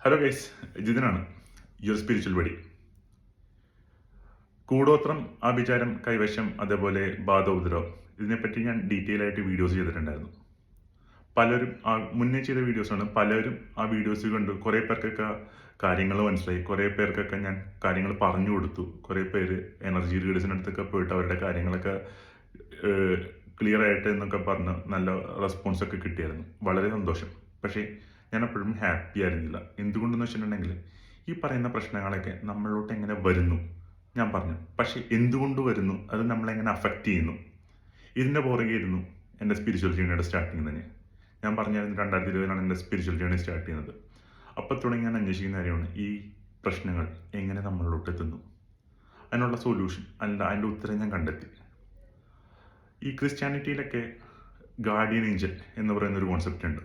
Hello guys, ജിതിനാണ് your spiritual buddy. കൂടോത്രം, ആഭിചാരം, കൈവശം, അതേപോലെ ബാധോപദ്രവം, ഇതിനെപ്പറ്റി ഞാൻ ഡീറ്റെയിൽ ആയിട്ട് വീഡിയോസ് ചെയ്തിട്ടുണ്ടായിരുന്നു. പലരും മുന്നേ ചെയ്ത വീഡിയോസാണ്. പലരും ആ വീഡിയോസ് കണ്ട് കുറേ പേർക്കൊക്കെ കാര്യങ്ങൾ മനസ്സിലായി. കുറേ പേർക്കൊക്കെ ഞാൻ കാര്യങ്ങൾ പറഞ്ഞു കൊടുത്തു. കുറേ പേര് എനർജി റീഡേഴ്സിനടുത്തൊക്കെ പോയിട്ട് അവരുടെ കാര്യങ്ങളൊക്കെ ക്ലിയർ ആയിട്ട് എന്നൊക്കെ പറഞ്ഞ് നല്ല റെസ്പോൺസൊക്കെ കിട്ടിയായിരുന്നു. വളരെ സന്തോഷം. പക്ഷേ ഞാൻ അപ്പോഴും ഹാപ്പി ആയിരുന്നില്ല. എന്തുകൊണ്ടെന്ന് വെച്ചിട്ടുണ്ടെങ്കിൽ ഈ പറയുന്ന പ്രശ്നങ്ങളൊക്കെ നമ്മളിലോട്ട് എങ്ങനെ വരുന്നു ഞാൻ പറഞ്ഞു. പക്ഷേ എന്തുകൊണ്ട് വരുന്നു, അത് നമ്മളെങ്ങനെ അഫക്റ്റ് ചെയ്യുന്നു, ഇതിൻ്റെ പുറകെ ഇരുന്നു എൻ്റെ സ്പിരിച്വൽ ജേണിയുടെ സ്റ്റാർട്ടിങ് തന്നെ. ഞാൻ പറഞ്ഞായിരുന്നു 2020 എൻ്റെ സ്പിരിച്വൽ ജേണി സ്റ്റാർട്ട് ചെയ്യുന്നത്. അപ്പോൾ തുടങ്ങി ഞാൻ അന്വേഷിക്കുന്ന കാര്യമാണ് ഈ പ്രശ്നങ്ങൾ എങ്ങനെ നമ്മളിലോട്ട് എത്തുന്നു, അതിനുള്ള സൊല്യൂഷൻ അല്ല, അതിൻ്റെ ഉത്തരം ഞാൻ കണ്ടെത്തി. ഈ ക്രിസ്ത്യാനിറ്റിയിലൊക്കെ ഗാർഡിയൻ ഏഞ്ചൽ എന്ന് പറയുന്നൊരു കോൺസെപ്റ്റ് ഉണ്ട്.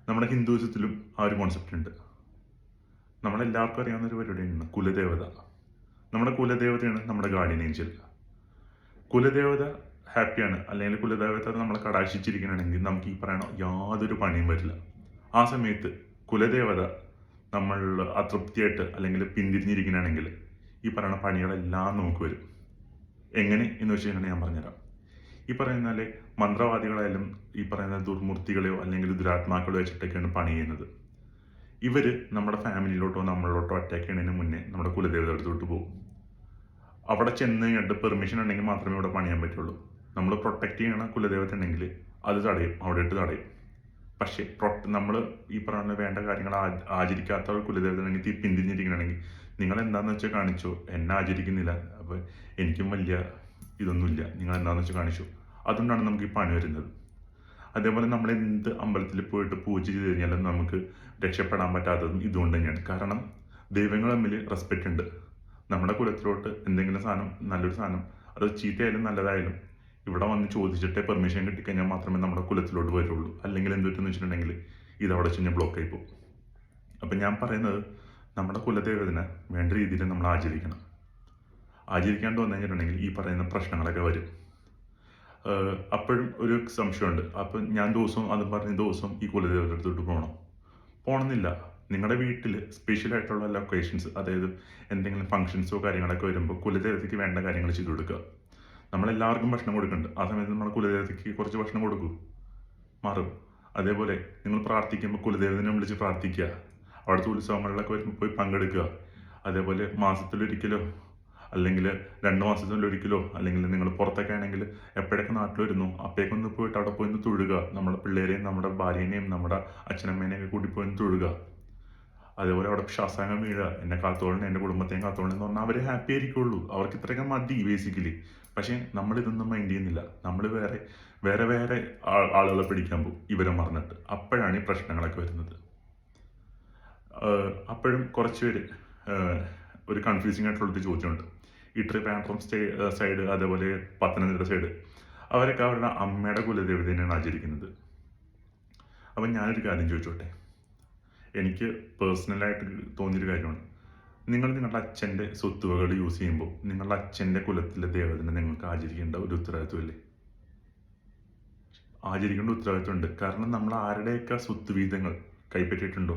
നമ്മുടെ ഹിന്ദുയിസത്തിലും ആ ഒരു കോൺസെപ്റ്റ് ഉണ്ട്. നമ്മളെല്ലാവർക്കും അറിയാവുന്ന ഒരു പരിപാടിയാണ് കുലദേവത. നമ്മുടെ കുലദേവതയാണ് നമ്മുടെ ഗാർഡിയൻ ഏഞ്ചൽ. കുലദേവത ഹാപ്പിയാണ്, അല്ലെങ്കിൽ കുലദേവത നമ്മളെ കടാക്ഷിച്ചിരിക്കണമെങ്കിൽ നമുക്ക് ഈ പറയണ യാതൊരു പണിയും വരില്ല. ആ സമയത്ത് കുലദേവത നമ്മൾ അതൃപ്തിയായിട്ട് അല്ലെങ്കിൽ പിന്തിരിഞ്ഞിരിക്കണമെങ്കിൽ ഈ പറയുന്ന പണികളെല്ലാം നമുക്ക് വരും. എങ്ങനെ എന്ന് വെച്ച് കഴിഞ്ഞാൽ ഞാൻ പറഞ്ഞുതരാം. ഈ പറയുന്നാല് മന്ത്രവാദികളായാലും ഈ പറയുന്ന ദുർമൂർത്തികളെയോ അല്ലെങ്കിൽ ദുരാത്മാക്കളോ വെച്ചിട്ടൊക്കെയാണ് പണി ചെയ്യുന്നത്. ഇവര് നമ്മുടെ ഫാമിലിയിലോട്ടോ നമ്മളിലോട്ടോ അറ്റാക്ക് ചെയ്യുന്നതിന് മുന്നേ നമ്മുടെ കുലദേവത അടുത്തോട്ട് പോകും. അവിടെ ചെന്ന് കഴിഞ്ഞിട്ട് പെർമിഷൻ ഉണ്ടെങ്കിൽ മാത്രമേ ഇവിടെ പണിയാൻ പറ്റുള്ളൂ. നമ്മൾ പ്രൊട്ടക്റ്റ് ചെയ്യണ കുലദേവത ഉണ്ടെങ്കിൽ അത് തടയും, അവിടെ ഇട്ട് തടയും. പക്ഷേ നമ്മൾ ഈ പറയുന്ന വേണ്ട കാര്യങ്ങൾ ആചരിക്കാത്ത കുലദേവത ഉണ്ടെങ്കിൽ പിന്തിരിഞ്ഞിരിക്കണമെങ്കിൽ നിങ്ങൾ എന്താണെന്ന് വെച്ചാൽ കാണിച്ചോ, എന്നെ ആചരിക്കുന്നില്ല, അപ്പോൾ എനിക്കും വലിയ ഇതൊന്നുമില്ല, നിങ്ങൾ എന്താണെന്ന് വെച്ചാൽ കാണിച്ചു. അതുകൊണ്ടാണ് നമുക്ക് ഈ പണി വരുന്നത്. അതേപോലെ നമ്മൾ എന്ത് അമ്പലത്തിൽ പോയിട്ട് പൂജ ചെയ്ത് കഴിഞ്ഞാലും നമുക്ക് രക്ഷപ്പെടാൻ പറ്റാത്തതും ഇതുകൊണ്ട് തന്നെയാണ്. കാരണം ദൈവങ്ങൾ തമ്മിൽ റെസ്പെക്റ്റ് ഉണ്ട്. നമ്മുടെ കുലത്തിലോട്ട് എന്തെങ്കിലും സാധനം, നല്ലൊരു സാധനം, അത് ചീത്തയായാലും നല്ലതായാലും ഇവിടെ വന്ന് ചോദിച്ചിട്ടേ പെർമിഷൻ കിട്ടിക്കഴിഞ്ഞാൽ മാത്രമേ നമ്മുടെ കുലത്തിലോട്ട് വരുള്ളൂ. അല്ലെങ്കിൽ എന്തുപറ്റെന്ന് വെച്ചിട്ടുണ്ടെങ്കിൽ ഇതവിടെ വെച്ച് ബ്ലോക്ക് ആയി പോകും. അപ്പം ഞാൻ പറയുന്നത് നമ്മുടെ കുലദേവതനെ വേണ്ട രീതിയിൽ നമ്മൾ ആചരിക്കണം. ആചരിക്കാണ്ട് വന്നു കഴിഞ്ഞിട്ടുണ്ടെങ്കിൽ ഈ പറയുന്ന പ്രശ്നങ്ങളൊക്കെ വരും. അപ്പോഴും ഒരു സംശയമുണ്ട്. അപ്പം ഞാൻ അതും പറഞ്ഞ ദിവസവും ഈ കുലദേവത എടുത്തിട്ട് പോകണമെന്നില്ല. നിങ്ങളുടെ വീട്ടിൽ സ്പെഷ്യൽ ആയിട്ടുള്ള ലൊക്കേഷൻസ്, അതായത് എന്തെങ്കിലും ഫംഗ്ഷൻസോ കാര്യങ്ങളൊക്കെ വരുമ്പോൾ കുലദേവതയ്ക്ക് വേണ്ട കാര്യങ്ങൾ ചെയ്തു കൊടുക്കുക. നമ്മളെല്ലാവർക്കും ഭക്ഷണം കൊടുക്കുന്നുണ്ട്. ആ സമയത്ത് നമ്മൾ കുലദേവതയ്ക്ക് കുറച്ച് ഭക്ഷണം കൊടുക്കൂ, മാറും. അതേപോലെ നിങ്ങൾ പ്രാർത്ഥിക്കുമ്പോൾ കുലദേവതനെ വിളിച്ച് പ്രാർത്ഥിക്കുക. അവിടുത്തെ ഉത്സവങ്ങളിലൊക്കെ വരുമ്പോൾ പോയി പങ്കെടുക്കുക. അതേപോലെ മാസത്തിലൊരിക്കലോ അല്ലെങ്കിൽ 2 മാസത്തിലൊരിക്കലോ, അല്ലെങ്കിൽ നിങ്ങൾ പുറത്തൊക്കെ ആണെങ്കിൽ എപ്പോഴൊക്കെ നാട്ടിൽ വരുന്നു അപ്പോഴേക്കൊന്ന് പോയിട്ട് അവിടെ പോയി തൊഴുക. നമ്മുടെ പിള്ളേരെയും നമ്മുടെ ഭാര്യേനെയും നമ്മുടെ അച്ഛനമ്മേനെയൊക്കെ കൂട്ടി പോയി തൊഴുക. അതേപോലെ അവിടെ ശാസ്താംഗം വീഴുക, എന്നെ കാത്തോളണം, എൻ്റെ കുടുംബത്തെയും കാത്തോളണം എന്ന് പറഞ്ഞാൽ അവർ ഹാപ്പി ആയിരിക്കുള്ളൂ. അവർക്ക് ഇത്രയൊക്കെ മതി ബേസിക്കലി. പക്ഷേ നമ്മളിതൊന്നും മൈൻഡ് ചെയ്യുന്നില്ല. നമ്മൾ വേറെ ആളുകളെ പിടിക്കാൻ പോകും ഇവരെ മറന്നിട്ട്. അപ്പോഴാണ് ഈ പ്രശ്നങ്ങളൊക്കെ വരുന്നത്. അപ്പോഴും കുറച്ച് പേര് ഒരു കൺഫ്യൂസിങ് ആയിട്ടുള്ളൊരു ചോദ്യമുണ്ട്. ഈ ട്രിവാൻഡ്രം സൈഡ്, അതേപോലെ പത്തനംതിട്ട സൈഡ്, അവരൊക്കെ അവരുടെ അമ്മയുടെ കുലദേവതയാണ് ആചരിക്കുന്നത്. അപ്പം ഞാനൊരു കാര്യം ചോദിച്ചോട്ടെ. എനിക്ക് പേഴ്സണലായിട്ട് തോന്നിയൊരു കാര്യമാണ്, നിങ്ങൾ നിങ്ങളുടെ അച്ഛൻ്റെ സ്വത്തുവകൾ യൂസ് ചെയ്യുമ്പോൾ നിങ്ങളുടെ അച്ഛൻ്റെ കുലത്തിലെ ദേവതനെ നിങ്ങൾക്ക് ആചരിക്കേണ്ട ഒരു ഉത്തരവാദിത്വമില്ലേ? ആചരിക്കേണ്ട ഉത്തരവാദിത്വമുണ്ട്. കാരണം നമ്മൾ ആരുടെയൊക്കെ സ്വത്തുവീതങ്ങൾ കൈപ്പറ്റിയിട്ടുണ്ടോ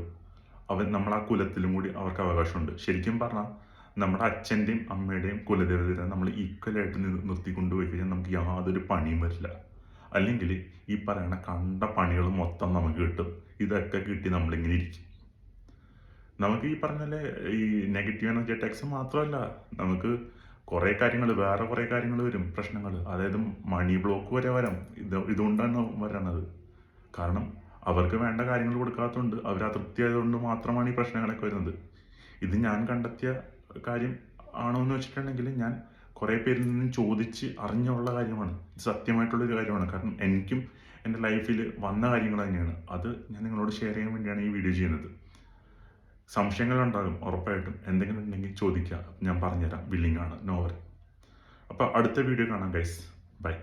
നമ്മൾ ആ കുലത്തിലും കൂടി അവർക്ക് അവകാശമുണ്ട്. ശരിക്കും പറഞ്ഞാൽ നമ്മുടെ അച്ഛൻ്റെയും അമ്മയുടെയും കുലദേവതയെ നമ്മൾ ഈക്വലായിട്ട് നിർത്തിക്കൊണ്ടുപോയി കഴിഞ്ഞാൽ നമുക്ക് യാതൊരു പണിയും വരില്ല. അല്ലെങ്കിൽ ഈ പറയുന്ന കണ്ട പണികൾ മൊത്തം നമുക്ക് കിട്ടും. ഇതൊക്കെ കിട്ടി നമ്മളിങ്ങനെ ഇരിക്കും. നമുക്ക് ഈ പറഞ്ഞാലേ ഈ നെഗറ്റീവ് എനർജി അറ്റാക്സ് മാത്രമല്ല, നമുക്ക് കുറേ കാര്യങ്ങൾ, വേറെ കുറേ കാര്യങ്ങൾ വരും, പ്രശ്നങ്ങൾ. അതായത് മണി ബ്ലോക്ക് വരെ വരാം. ഇതുകൊണ്ടാണ് വരണത്. കാരണം അവർക്ക് വേണ്ട കാര്യങ്ങൾ കൊടുക്കാത്തതുകൊണ്ട്, അവർ അതൃപ്തി ആയതുകൊണ്ട് മാത്രമാണ് ഈ പ്രശ്നങ്ങളൊക്കെ വരുന്നത്. ഇത് ഞാൻ കണ്ടെത്തിയ കാര്യം ആണോ എന്ന് വെച്ചിട്ടുണ്ടെങ്കിൽ ഞാൻ കുറേ പേരിൽ നിന്നും ചോദിച്ച് അറിഞ്ഞുള്ള കാര്യമാണ്. ഇത് സത്യമായിട്ടുള്ളൊരു കാര്യമാണ്. കാരണം എനിക്കും എൻ്റെ ലൈഫിൽ വന്ന കാര്യങ്ങൾ തന്നെയാണ്. അത് ഞാൻ നിങ്ങളോട് ഷെയർ ചെയ്യാൻ വേണ്ടിയാണ് ഈ വീഡിയോ ചെയ്യുന്നത്. സംശയങ്ങളുണ്ടാകും ഉറപ്പായിട്ടും. എന്തെങ്കിലും ഉണ്ടെങ്കിൽ ചോദിക്കുക, ഞാൻ പറഞ്ഞുതരാം. വില്ലിംഗ് ആണ്, നോ വറി. അപ്പോൾ അടുത്ത വീഡിയോ കാണാം ഗൈസ്. ബൈ.